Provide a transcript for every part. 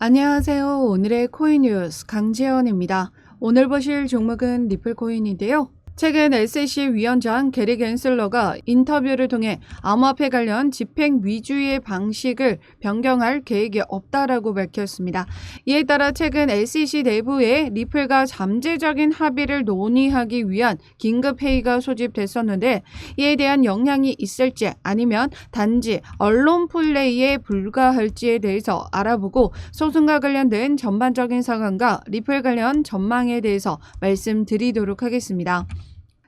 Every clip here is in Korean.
안녕하세요. 오늘의 코인 뉴스 강재현입니다. 오늘 보실 종목은 리플코인인데요. 최근 SEC 위원장 게리 겐슬러가 인터뷰를 통해 암호화폐 관련 집행 위주의 방식을 변경할 계획이 없다라고 밝혔습니다. 이에 따라 최근 SEC 내부에 리플과 잠재적인 합의를 논의하기 위한 긴급회의가 소집됐었는데 이에 대한 영향이 있을지 아니면 단지 언론 플레이에 불과할지에 대해서 알아보고 소송과 관련된 전반적인 상황과 리플 관련 전망에 대해서 말씀드리도록 하겠습니다.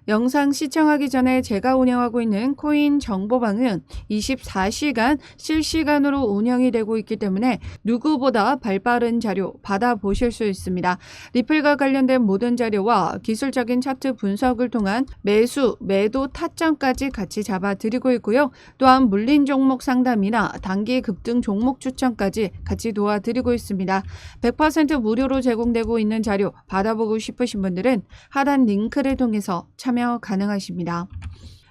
영상 시청하기 전에 제가 운영하고 있는 코인 정보방은 24시간 실시간으로 운영이 되고 있기 때문에 누구보다 발빠른 자료 받아보실 수 있습니다. 리플과 관련된 모든 자료와 기술적인 차트 분석을 통한 매수, 매도 타점까지 같이 잡아드리고 있고요. 또한 물린 종목 상담이나 단기 급등 종목 추천까지 같이 도와드리고 있습니다. 100% 무료로 제공되고 있는 자료 받아보고 싶으신 분들은 하단 링크를 통해서 참여 가능하십니다.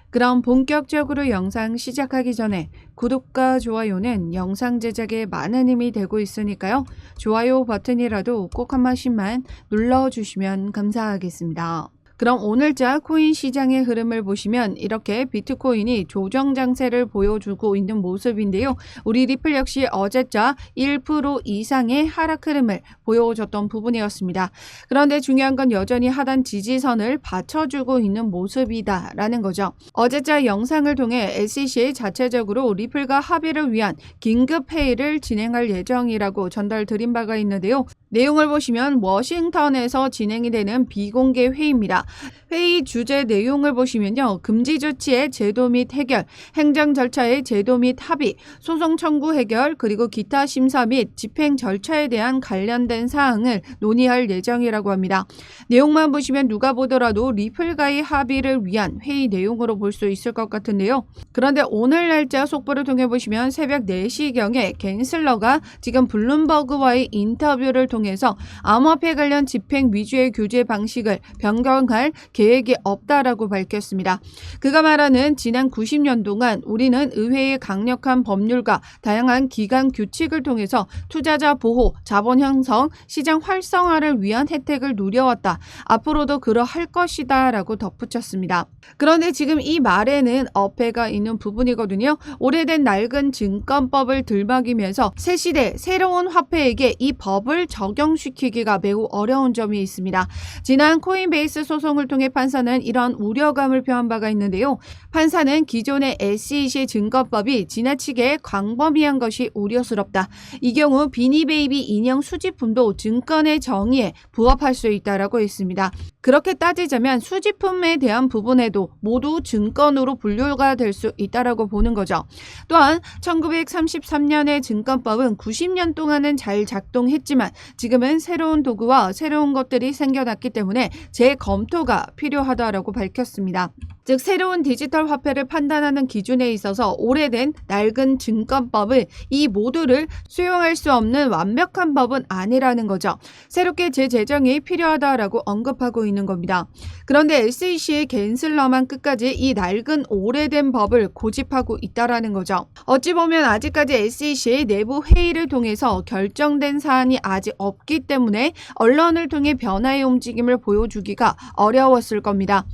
그럼 본격적으로 영상 시작하기 전에 구독과 좋아요는 영상 제작에 많은 힘이 되고 있으니까요. 좋아요 버튼이라도 꼭 한 번씩만 눌러주시면 감사하겠습니다. 그럼 오늘자 코인 시장의 흐름을 보시면 이렇게 비트코인이 조정 장세를 보여주고 있는 모습인데요. 우리 리플 역시 어제자 1% 이상의 하락 흐름을 보여줬던 부분이었습니다. 그런데 중요한 건 여전히 하단 지지선을 받쳐주고 있는 모습이다라는 거죠. 어제자 영상을 통해 SEC 자체적으로 리플과 합의를 위한 긴급 회의를 진행할 예정이라고 전달드린 바가 있는데요. 내용을 보시면 워싱턴에서 진행이 되는 비공개 회의입니다. 회의 주제 내용을 보시면요. 금지 조치의 제도 및 해결, 행정 절차의 제도 및 합의, 소송 청구 해결, 그리고 기타 심사 및 집행 절차에 대한 관련된 사항을 논의할 예정이라고 합니다. 내용만 보시면 누가 보더라도 리플과의 합의를 위한 회의 내용으로 볼 수 있을 것 같은데요. 그런데 오늘 날짜 속보를 통해 보시면 새벽 4시경에 겐슬러가 지금 블룸버그와의 인터뷰를 통해서 암호화폐 관련 집행 위주의 규제 방식을 변경할 계획이 없다라고 밝혔습니다. 그가 말하는 지난 90년 동안 우리는 의회의 강력한 법률과 다양한 기관 규칙을 통해서 투자자 보호, 자본 형성, 시장 활성화를 위한 혜택을 누려왔다. 앞으로도 그러할 것이다 라고 덧붙였습니다. 그런데 지금 이 말에는 어폐가 있는 부분이거든요. 오래된 낡은 증권법을 들먹이면서 새 시대 새로운 화폐에게 이 법을 적용시키기가 매우 어려운 점이 있습니다. 지난 코인베이스 소송을 통해 판사는 이런 우려감을 표한 바가 있는데요. 판사는 기존의 SEC 증권법이 지나치게 광범위한 것이 우려스럽다. 이 경우 비니베이비 인형 수집품도 증권의 정의에 부합할 수 있다라고 했습니다. 그렇게 따지자면 수집품에 대한 부분에도 모두 증권으로 분류가 될 수 있다라고 보는 거죠. 또한 1933년의 증권법은 90년 동안은 잘 작동했지만 지금은 새로운 도구와 새로운 것들이 생겨났기 때문에 재검토가 필요하다라고 밝혔습니다. 즉 새로운 디지털 화폐를 판단하는 기준에 있어서 오래된 낡은 증권법을 이 모두를 수용할 수 없는 완벽한 법은 아니라는 거죠. 새롭게 재제정이 필요하다라고 언급하고 있는 겁니다. 그런데 SEC의 겐슬러만 끝까지 이 낡은 오래된 법을 고집하고 있다라는 거죠. 어찌 보면 아직까지 SEC의 내부 회의를 통해서 결정된 사안이 아직 없기 때문에 언론을 통해 변화의 움직임을 보여주기가 어려웠을 겁니다.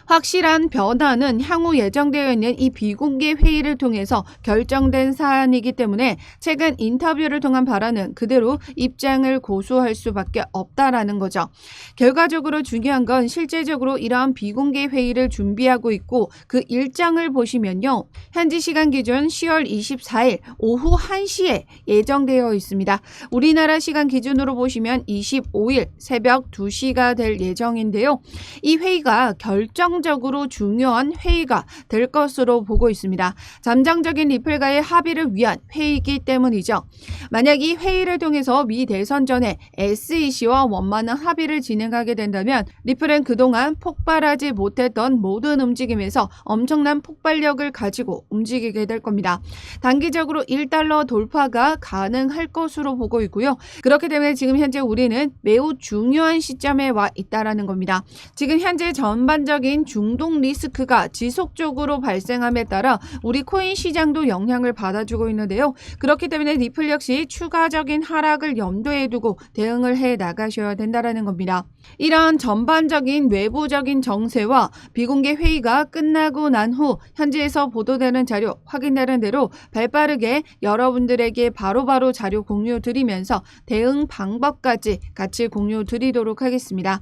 확실한 변화는 향후 예정되어 있는 이 비공개 회의를 통해서 결정된 사안이기 때문에 최근 인터뷰를 통한 발언은 그대로 입장을 고수할 수밖에 없다라는 거죠. 결과적으로 중요한 건 실제적으로 이러한 비공개 회의를 준비하고 있고 그 일정을 보시면요. 현지 시간 기준 10월 24일 오후 1시에 예정되어 있습니다. 우리나라 시간 기준으로 보시면 25일 새벽 2시가 될 예정인데요. 이 회의가 결정적으로 중요한 회의가 될 것으로 보고 있습니다. 잠정적인 리플과의 합의를 위한 회의이기 때문이죠. 만약 이 회의를 통해서 미 대선 전에 SEC와 원만한 합의를 진행하게 된다면 리플은 그동안 폭발하지 못했던 모든 움직임에서 엄청난 폭발력을 가지고 움직이게 될 겁니다. 단기적으로 1달러 돌파가 가능할 것으로 보고 있고요. 그렇기 때문에 지금 현재 우리는 매우 중요한 시점에 와 있다라는 겁니다. 지금 현재 전반적인 전반적인 중독 리스크가 지속적으로 발생함에 따라 우리 코인 시장도 영향을 받아주고 있는데요. 그렇기 때문에 리플 역시 추가적인 하락을 염두에 두고 대응을 해 나가셔야 된다는 겁니다. 이런 전반적인 외부적인 정세와 비공개 회의가 끝나고 난 후 현지에서 보도되는 자료, 확인되는 대로 발빠르게 여러분들에게 바로바로 자료 공유 드리면서 대응 방법까지 같이 공유 드리도록 하겠습니다.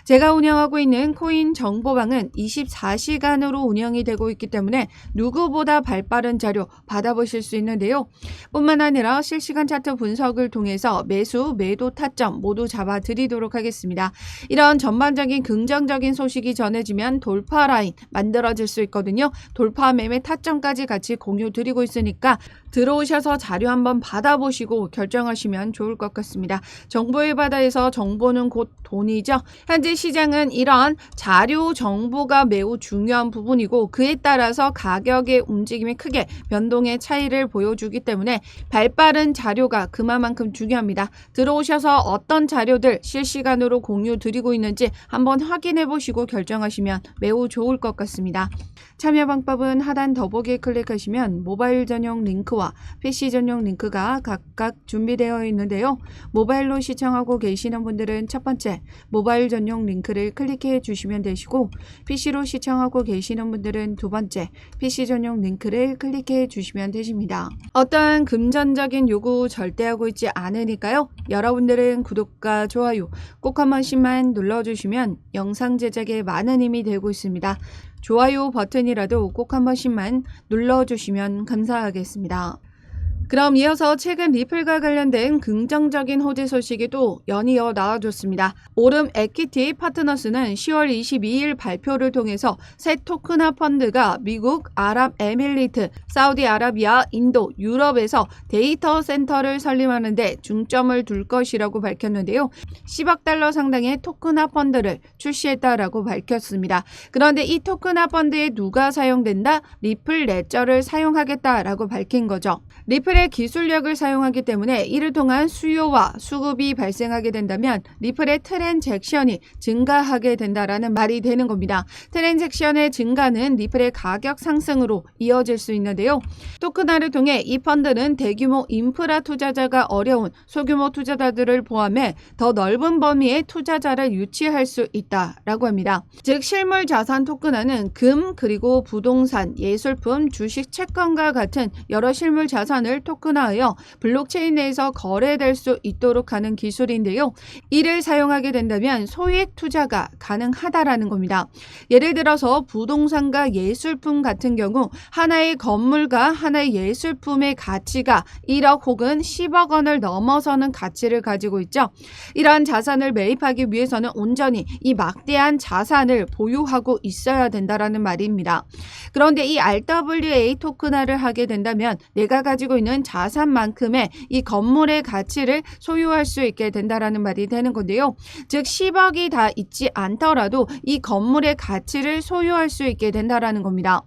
제가 운영하고 있는 코인 정보방은 24시간으로 운영이 되고 있기 때문에 누구보다 발빠른 자료 받아보실 수 있는데요. 뿐만 아니라 실시간 차트 분석을 통해서 매수, 매도 타점 모두 잡아드리도록 하겠습니다. 이런 전반적인 긍정적인 소식이 전해지면 돌파 라인 만들어질 수 있거든요. 돌파 매매 타점까지 같이 공유 드리고 있으니까 들어오셔서 자료 한번 받아보시고 결정하시면 좋을 것 같습니다. 정보의 바다에서 정보는 곧 돈이죠. 현재 시장은 이런 자료 정보가 매우 중요한 부분이고 그에 따라서 가격의 움직임이 크게 변동의 차이를 보여주기 때문에 발빠른 자료가 그만큼 중요합니다. 들어오셔서 어떤 자료들 실시간으로 공유 드리고 있는지 한번 확인해 보시고 결정하시면 매우 좋을 것 같습니다. 참여 방법은 하단 더보기에 클릭하시면 모바일 전용 링크와 PC 전용 링크가 각각 준비되어 있는데요. 모바일로 시청하고 계시는 분들은 첫 번째 모바일 전용 링크를 클릭해 주시면 되시고 PC로 시청하고 계시는 분들은 두 번째 PC 전용 링크를 클릭해 주시면 되십니다. 어떠한 금전적인 요구 절대 하고 있지 않으니까요. 여러분들은 구독과 좋아요 꼭 한 번씩만 눌러주시면 영상 제작에 많은 힘이 되고 있습니다. 좋아요 버튼이라도 꼭 한 번씩만 눌러주시면 감사하겠습니다. 그럼 이어서 최근 리플과 관련된 긍정적인 호재 소식이 또 연이어 나와줬습니다. 오름 에퀴티 파트너스는 10월 22일 발표를 통해서 새 토큰화 펀드가 미국, 아랍에미리트, 사우디아라비아, 인도, 유럽에서 데이터 센터를 설립하는 데 중점을 둘 것이라고 밝혔는데요. 10억 달러 상당의 토큰화 펀드를 출시했다라고 밝혔습니다. 그런데 이 토큰화 펀드에 누가 사용된다? 리플 레저를 사용하겠다라고 밝힌 거죠. 리플의 기술력을 사용하기 때문에 이를 통한 수요와 수급이 발생하게 된다면 리플의 트랜잭션이 증가하게 된다라는 말이 되는 겁니다. 트랜잭션의 증가는 리플의 가격 상승으로 이어질 수 있는데요. 토큰화를 통해 이 펀드는 대규모 인프라 투자자가 어려운 소규모 투자자들을 포함해 더 넓은 범위의 투자자를 유치할 수 있다라고 합니다. 즉 실물 자산 토큰화는 금 그리고 부동산, 예술품, 주식, 채권과 같은 여러 실물 자산을 토큰화하여 블록체인 내에서 거래될 수 있도록 하는 기술인데요. 이를 사용하게 된다면 소액 투자가 가능하다라는 겁니다. 예를 들어서 부동산과 예술품 같은 경우 하나의 건물과 하나의 예술품의 가치가 1억 혹은 10억 원을 넘어서는 가치를 가지고 있죠. 이러한 자산을 매입하기 위해서는 온전히 이 막대한 자산을 보유하고 있어야 된다라는 말입니다. 그런데 이 RWA 토큰화를 하게 된다면 내가 가지고 있는 자산만큼의 이 건물의 가치를 소유할 수 있게 된다라는 말이 되는 건데요. 즉 10억이 다 있지 않더라도 이 건물의 가치를 소유할 수 있게 된다라는 겁니다.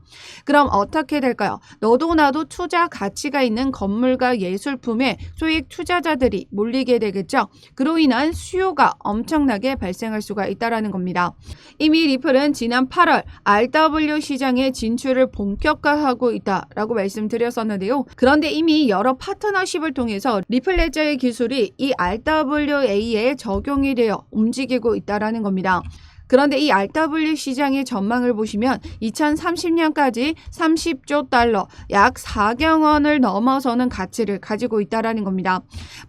그럼 어떻게 될까요? 너도 나도 투자 가치가 있는 건물과 예술품에 소액 투자자들이 몰리게 되겠죠. 그로 인한 수요가 엄청나게 발생할 수가 있다라는 겁니다. 이미 리플은 지난 8월 RW 시장에 진출을 본격화하고 있다라고 말씀드렸었는데요. 그런데 이미 여러 파트너십을 통해서 리플 레저의 기술이 이 RWA에 적용이 되어 움직이고 있다라는 겁니다. 그런데 이 RW 시장의 전망을 보시면 2030년까지 30조 달러, 약 4경 원을 넘어서는 가치를 가지고 있다는 겁니다.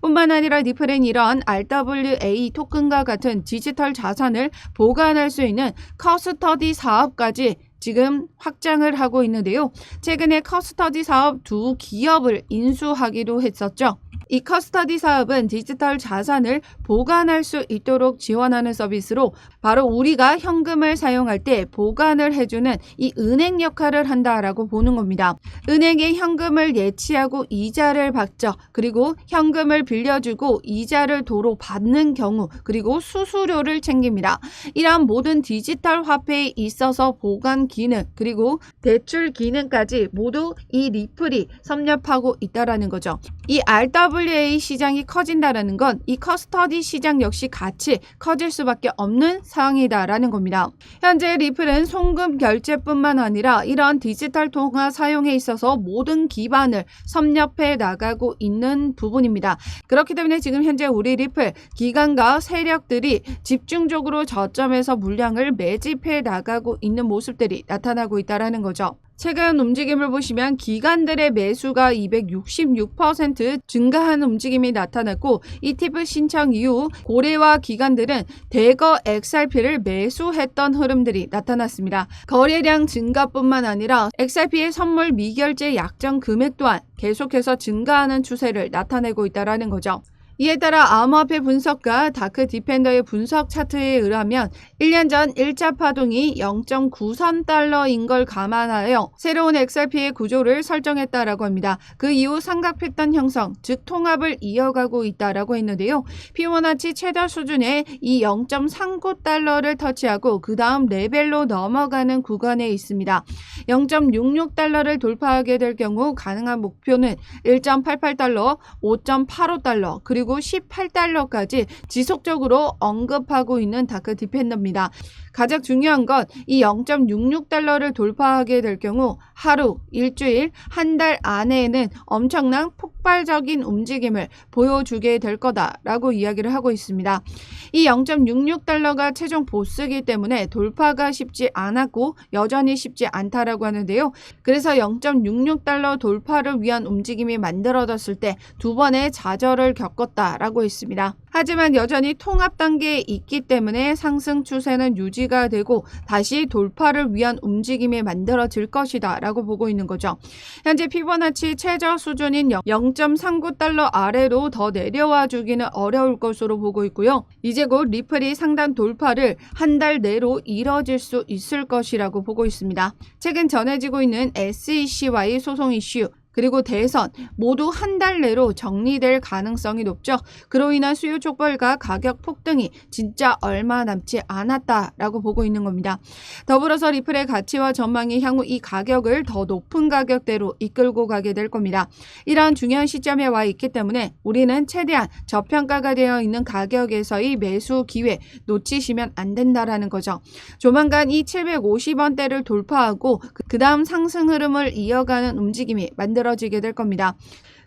뿐만 아니라 리플은 이러한 RWA 토큰과 같은 디지털 자산을 보관할 수 있는 커스터디 사업까지 지금 확장을 하고 있는데요. 최근에 커스터디 사업 두 기업을 인수하기도 했었죠. 이 커스터디 사업은 디지털 자산을 보관할 수 있도록 지원하는 서비스로 바로 우리가 현금을 사용할 때 보관을 해주는 이 은행 역할을 한다라고 보는 겁니다. 은행에 현금을 예치하고 이자를 받죠. 그리고 현금을 빌려주고 이자를 도로 받는 경우 그리고 수수료를 챙깁니다. 이러한 모든 디지털 화폐에 있어서 보관 기능 그리고 대출 기능까지 모두 이 리플이 섭렵하고 있다라는 거죠. 이 RWA 시장이 커진다라는 건 이 커스터디 시장 역시 같이 커질 수밖에 없는 상황이다라는 겁니다. 현재 리플은 송금 결제뿐만 아니라 이런 디지털 통화 사용에 있어서 모든 기반을 섭렵해 나가고 있는 부분입니다. 그렇기 때문에 지금 현재 우리 리플 기관과 세력들이 집중적으로 저점에서 물량을 매집해 나가고 있는 모습들이 나타나고 있다는 거죠. 최근 움직임을 보시면 기관들의 매수가 266% 증가한 움직임이 나타났고 ETF 신청 이후 고래와 기관들은 대거 XRP를 매수했던 흐름들이 나타났습니다. 거래량 증가뿐만 아니라 XRP의 선물 미결제 약정 금액 또한 계속해서 증가하는 추세를 나타내고 있다는 거죠. 이에 따라 암호화폐 분석가 다크 디펜더의 분석 차트에 의하면 1년 전 1차 파동이 0.93 달러인 걸 감안하여 새로운 XRP의 구조를 설정했다라고 합니다. 그 이후 삼각 패턴 형성, 즉 통합을 이어가고 있다라고 했는데요. 피보나치 최저 수준의 이 0.39 달러를 터치하고 그 다음 레벨로 넘어가는 구간에 있습니다. 0.66 달러를 돌파하게 될 경우 가능한 목표는 1.88 달러, 5.85 달러, 그리고 18달러까지 지속적으로 언급하고 있는 다크 디펜더입니다. 가장 중요한 건 이 0.66달러를 돌파하게 될 경우 하루, 일주일, 한 달 안에는 엄청난 폭발적인 움직임을 보여주게 될 거다라고 이야기를 하고 있습니다. 이 0.66달러가 최종 보스이기 때문에 돌파가 쉽지 않았고 여전히 쉽지 않다라고 하는데요. 그래서 0.66달러 돌파를 위한 움직임이 만들어졌을 때 두 번의 좌절을 겪었다라고 했습니다. 하지만 여전히 통합 단계에 있기 때문에 상승 추세는 유지가 되고 다시 돌파를 위한 움직임이 만들어질 것이다 라고 보고 있는 거죠. 현재 피보나치 최저 수준인 0.39달러 아래로 더 내려와 주기는 어려울 것으로 보고 있고요. 이제 곧 리플이 상단 돌파를 한 달 내로 이뤄질 수 있을 것이라고 보고 있습니다. 최근 전해지고 있는 SEC와의 소송 이슈 그리고 대선 모두 한 달 내로 정리될 가능성이 높죠. 그로 인한 수요 촉발과 가격 폭등이 진짜 얼마 남지 않았다라고 보고 있는 겁니다. 더불어서 리플의 가치와 전망이 향후 이 가격을 더 높은 가격대로 이끌고 가게 될 겁니다. 이러한 중요한 시점에 와 있기 때문에 우리는 최대한 저평가가 되어 있는 가격에서의 매수 기회 놓치시면 안 된다라는 거죠. 조만간 이 750원대를 돌파하고 그 다음 상승 흐름을 이어가는 움직임이 만들어지게 될 겁니다.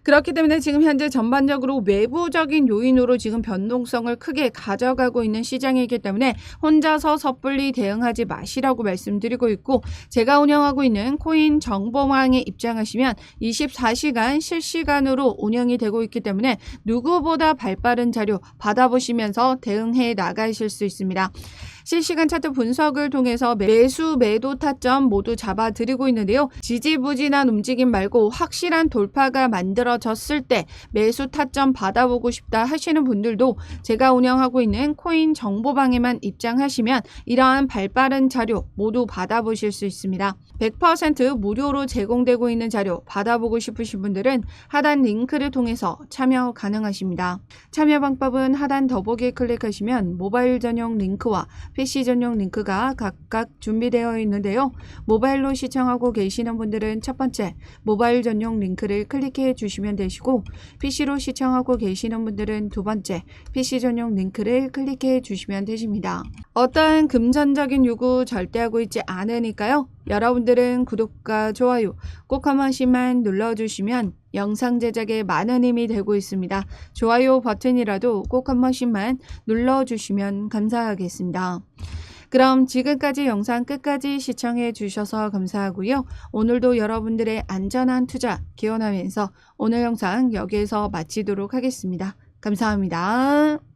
그렇기 때문에 지금 현재 전반적으로 외부적인 요인으로 지금 변동성을 크게 가져가고 있는 시장이기 때문에 혼자서 섣불리 대응하지 마시라고 말씀드리고 있고, 제가 운영하고 있는 코인 정보망에 입장하시면 24시간 실시간으로 운영이 되고 있기 때문에 누구보다 발빠른 자료 받아보시면서 대응해 나가실 수 있습니다. 실시간 차트 분석을 통해서 매수, 매도 타점 모두 잡아드리고 있는데요. 지지부진한 움직임 말고 확실한 돌파가 만들어졌을 때 매수 타점 받아보고 싶다 하시는 분들도 제가 운영하고 있는 코인 정보방에만 입장하시면 이러한 발빠른 자료 모두 받아보실 수 있습니다. 100% 무료로 제공되고 있는 자료 받아보고 싶으신 분들은 하단 링크를 통해서 참여 가능하십니다. 참여 방법은 하단 더보기에 클릭하시면 모바일 전용 링크와 PC 전용 링크가 각각 준비되어 있는데요. 모바일로 시청하고 계시는 분들은 첫 번째 모바일 전용 링크를 클릭해 주시면 되시고, PC로 시청하고 계시는 분들은 두 번째 PC 전용 링크를 클릭해 주시면 되십니다. 어떠한 금전적인 요구 절대 하고 있지 않으니까요. 여러분들은 구독과 좋아요 꼭 한 번씩만 눌러주시면 영상 제작에 많은 힘이 되고 있습니다. 좋아요 버튼이라도 꼭 한 번씩만 눌러주시면 감사하겠습니다. 그럼 지금까지 영상 끝까지 시청해 주셔서 감사하고요. 오늘도 여러분들의 안전한 투자 기원하면서 오늘 영상 여기에서 마치도록 하겠습니다. 감사합니다.